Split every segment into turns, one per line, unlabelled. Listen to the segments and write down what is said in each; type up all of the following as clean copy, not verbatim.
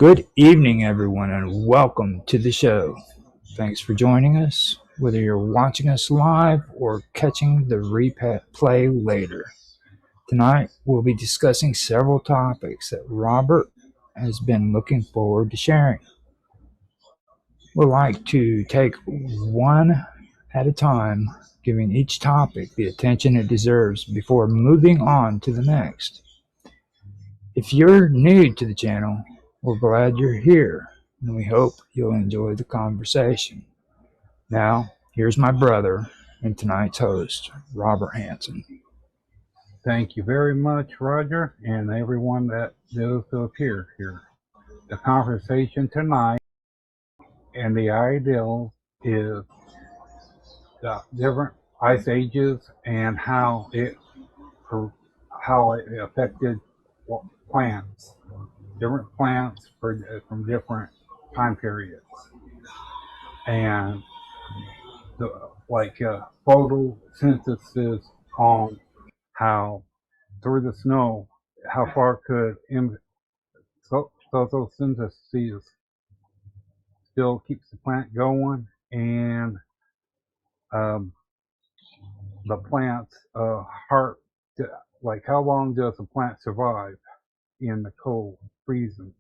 Good evening, everyone, and welcome to the show. Thanks for joining us, whether you're watching us live or catching the replay later. Tonight, we'll be discussing several topics that Robert has been looking forward to sharing. We'd like to take one at a time, giving each topic the attention it deserves before moving on to the next. If you're new to the channel, we're glad you're here, and we hope you'll enjoy the conversation. Now, here's my brother and tonight's host, Robert Hanson.
Thank you very much, Roger, and everyone that does appear here. The conversation tonight and the ideal is the different ice ages and how it affected plants, different plants from different time periods, and photosynthesis on how through the snow, how far could photosynthesis still keeps the plant going, and um, the plant's heart, like how long does a plant survive in the cold, freezing?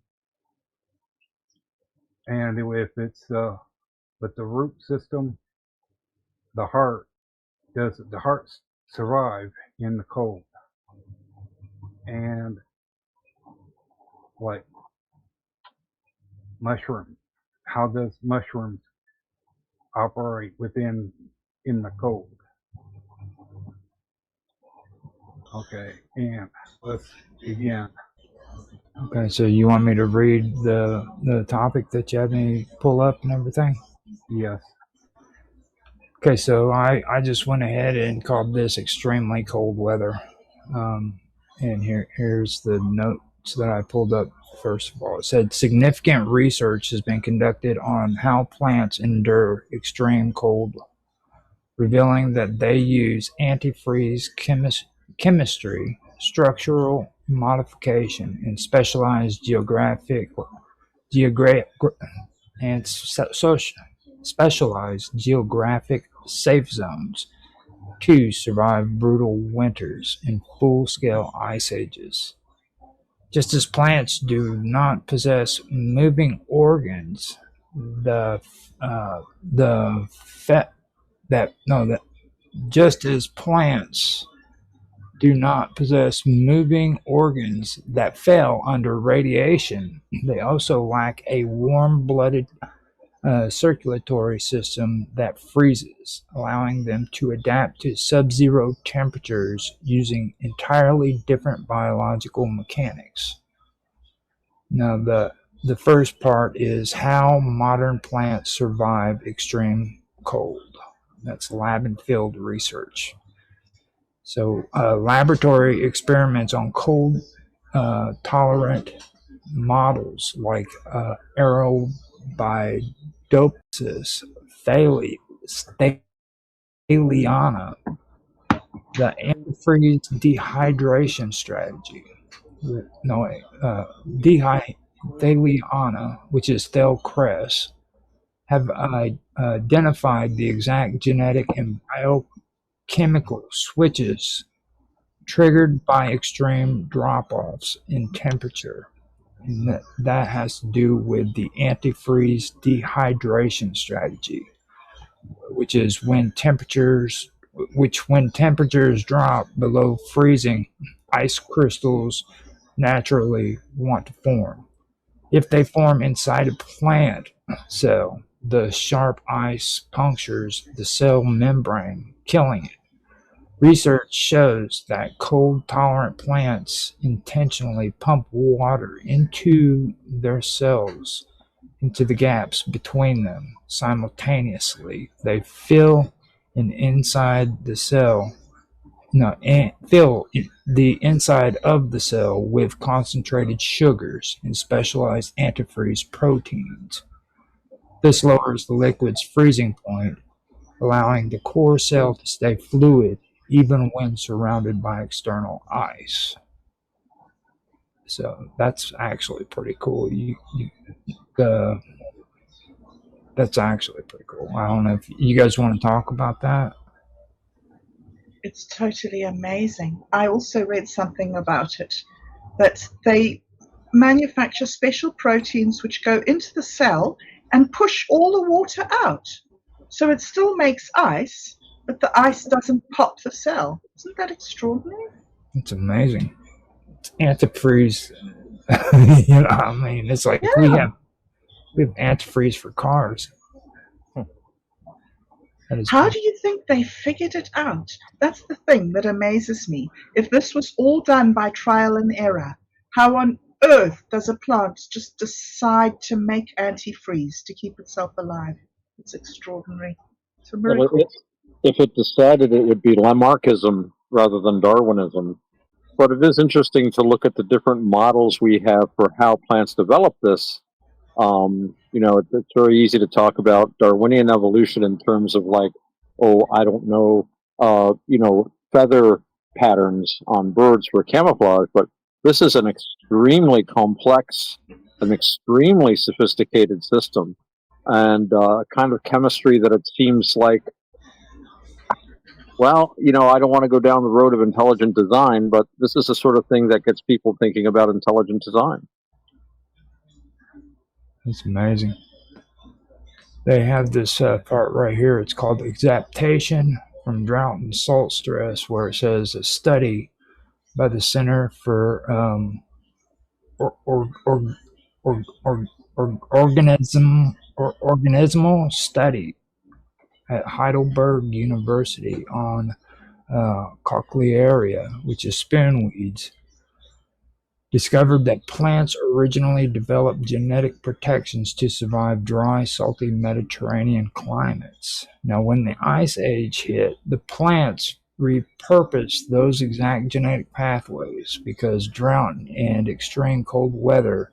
And if it's with the root system, the heart, does the heart survive in the cold? And like mushroom, how does mushrooms operate in the cold? Okay, and let's begin.
Okay, so you want me to read the topic that you had me pull up and everything?
Yes.
Okay, so I just went ahead and called this extremely cold weather. And here's the notes that I pulled up. First of all, it said significant research has been conducted on how plants endure extreme cold, revealing that they use antifreeze chemistry, structural modification, and specialized geographic and specialized geographic safe zones to survive brutal winters and full-scale ice ages. Just as plants do not possess moving organs, the the fet that no that just as plants do not possess moving organs that fail under radiation, they also lack a warm-blooded circulatory system that freezes, allowing them to adapt to sub-zero temperatures using entirely different biological mechanics. Now, the first part is how modern plants survive extreme cold. That's lab and field research. So, laboratory experiments on cold tolerant models like Arabidopsis thaliana, the antifreeze dehydration strategy. No, thaliana, which is Thalcress, have identified the exact genetic and biochemical switches triggered by extreme drop-offs in temperature. And that has to do with the antifreeze dehydration strategy, which is when temperatures drop below freezing, ice crystals naturally want to form. If they form inside a plant cell, the sharp ice punctures the cell membrane, killing it. Research shows that cold-tolerant plants intentionally pump water into their cells, into the gaps between them. Simultaneously, they fill an inside the cell no, and fill the inside of the cell with concentrated sugars and specialized antifreeze proteins. This lowers the liquid's freezing point, allowing the core cell to stay fluid even when surrounded by external ice. So that's actually pretty cool. The that's actually pretty cool. I don't know if you guys want to talk about that.
It's totally amazing. I also read something about it that they manufacture special proteins which go into the cell and push all the water out. So it still makes ice, but the ice doesn't pop the cell. Isn't that extraordinary?
It's amazing. It's antifreeze. I mean, it's like
Yeah.
we have antifreeze for cars.
How do you think they figured it out? That's the thing that amazes me. If this was all done by trial and error, how on earth does a plant just decide to make antifreeze to keep itself alive? It's extraordinary. It's a
Well,
miracle.
if it decided, it would be Lamarckism rather than Darwinism. But it is interesting to look at the different models we have for how plants develop this. It's very easy to talk about Darwinian evolution in terms of like, oh, I don't know, feather patterns on birds for camouflage, but this is an extremely complex, an extremely sophisticated system, and kind of chemistry that it seems like, well, I don't want to go down the road of intelligent design, but this is the sort of thing that gets people thinking about intelligent design.
It's amazing. They have this part right here. It's called exaptation from drought and salt stress, where it says a study by the Center for or, or, or, organismal study at Heidelberg University on cochlearia, which is spoonweeds, discovered that plants originally developed genetic protections to survive dry, salty Mediterranean climates. Now, when the Ice Age hit, the plants repurposed those exact genetic pathways because drought and extreme cold weather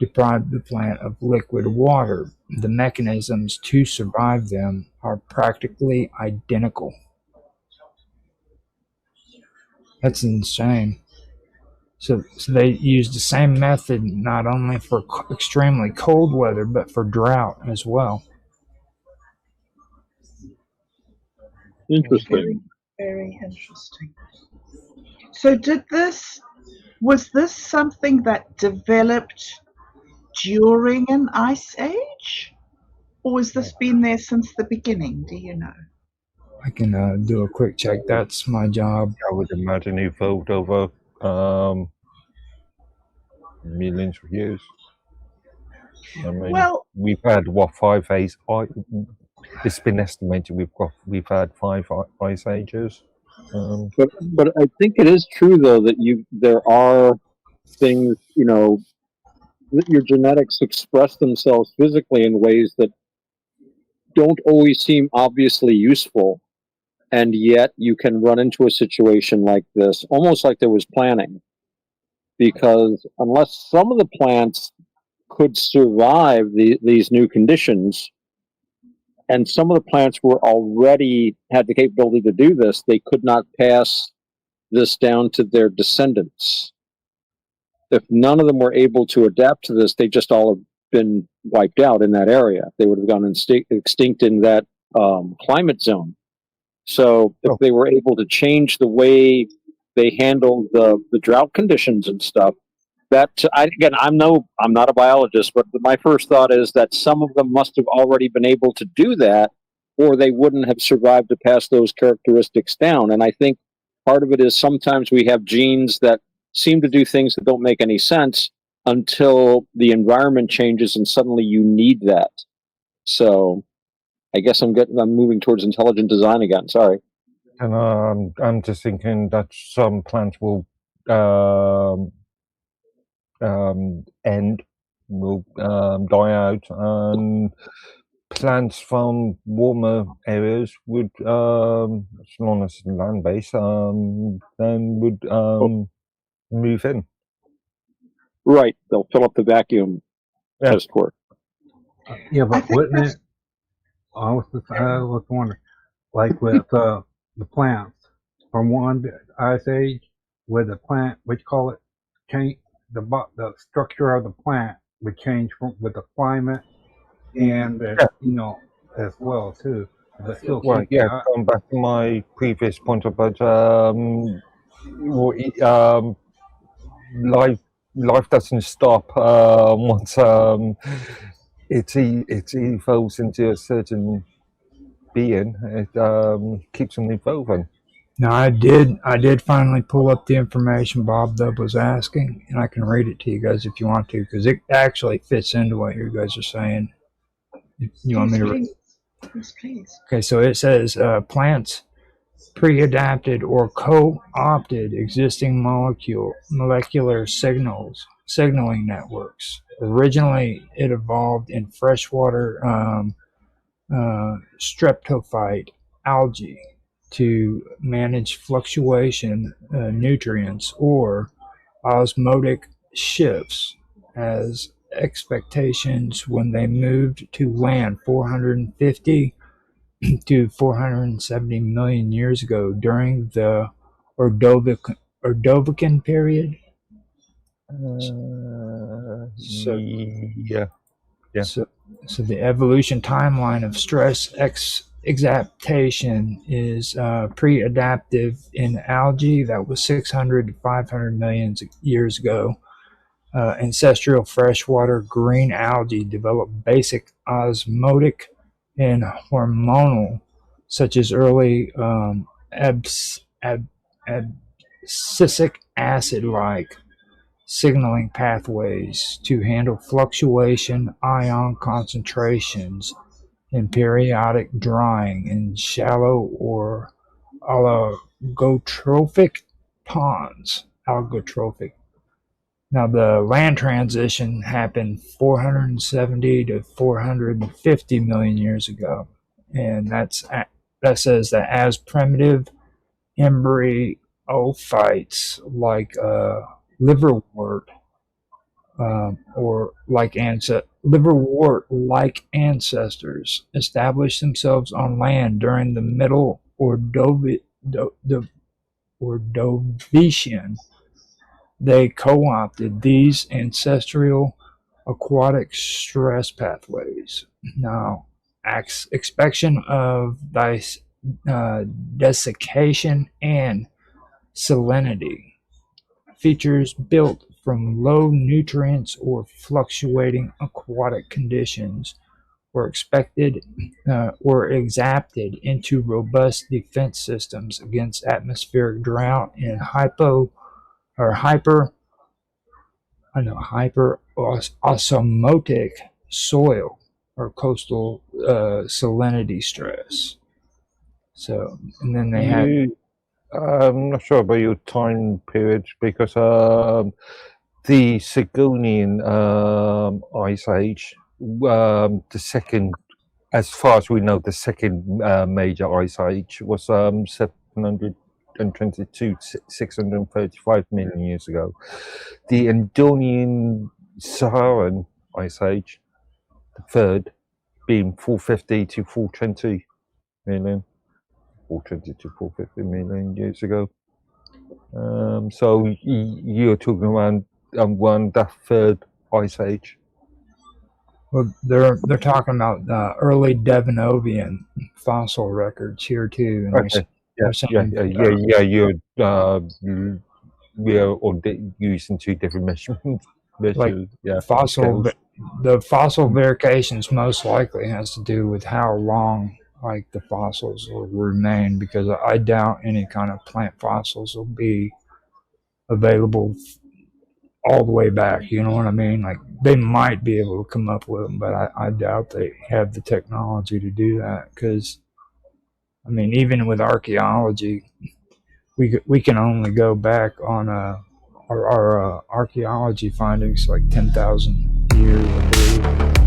deprived the plant of liquid water. The mechanisms to survive them are practically identical. That's insane. So they used the same method not only for extremely cold weather, but for drought as well.
Very,
Interesting.
very interesting. So was this something that developed during an ice age? Or has this been there since the beginning? Do you know?
I can do a quick check. That's my job.
I would imagine it evolved over millions of years. I mean,
Well,
we've had what 5 it's been estimated we've had 5 ice ages.
But I think it is true though that there are things, that your genetics express themselves physically in ways that don't always seem obviously useful, and yet you can run into a situation like this almost like there was planning, because unless some of the plants could survive these new conditions, and some of the plants were already had the capability to do this, they could not pass this down to their descendants. If none of them were able to adapt to this, they just all have been wiped out in that area. They would have gone extinct in that climate zone. So if they were able to change the way they handled the drought conditions and stuff, I'm not a biologist, but my first thought is that some of them must have already been able to do that, or they wouldn't have survived to pass those characteristics down. And I think part of it is sometimes we have genes that seem to do things that don't make any sense until the environment changes and suddenly you need that. So I guess I'm moving towards intelligent design again. Sorry.
And I'm just thinking that some plants will end, will die out, and plants from warmer areas would, as long as it's land-based, then would move in.
Right. They'll fill up the vacuum test court.
Yeah, but wouldn't it? I was wondering, like with the plants from one ice age, where the plant, what you call it, change, the structure of the plant would change with the climate and as well too. But still
Well,
keep
yeah, going back to my previous point about life life doesn't stop once it evolves into a certain being. It keeps on evolving.
Now I did finally pull up the information Bob Dub was asking, and I can read it to you guys if you want to, because it actually fits into what you guys are saying. You want me
Yes,
to?
please. Yes, please.
Okay, so it says plants pre-adapted or co-opted existing molecular signaling networks. Originally, it evolved in freshwater streptophyte algae to manage fluctuation nutrients or osmotic shifts as expectations when they moved to land 450 to 470 million years ago during the Ordovician period. So,
Yeah. Yeah.
so the evolution timeline of stress exaptation is pre-adaptive in algae that was 600 to 500 million years ago. Ancestral freshwater green algae developed basic osmotic and hormonal, such as early abscisic acid-like signaling pathways to handle fluctuation ion concentrations in periodic drying in shallow or algotrophic ponds. Algotrophic. Now, the land transition happened 470 to 450 million years ago, and that says that as primitive embryophytes like liverwort or like liverwort-like ancestors established themselves on land during the Middle Ordovician. They co-opted these ancestral aquatic stress pathways. Now, expansion of desiccation and salinity. Features built from low nutrients or fluctuating aquatic conditions were exapted into robust defense systems against atmospheric drought and hyper osmotic soil or coastal salinity stress. So, and then they had.
I'm not sure about your time period because the Sigonian Ice Age, the second, as far as we know, the second major ice age was 722 635 million years ago. The Endonian Saharan Ice Age, the third, being 450 to 420 million. 420 to 450 million years ago. So you're talking around that third ice age.
Well, they're talking about early Devonian fossil records here too, and
Okay. We are using two different measurements.
like
scales.
the fossil variations most likely has to do with how long like the fossils will remain, because I doubt any kind of plant fossils will be available all the way back. You know what I mean? Like they might be able to come up with them, but I doubt they have the technology to do that. Because I mean, even with archaeology, we can only go back on our archaeology findings like 10,000 years, I believe.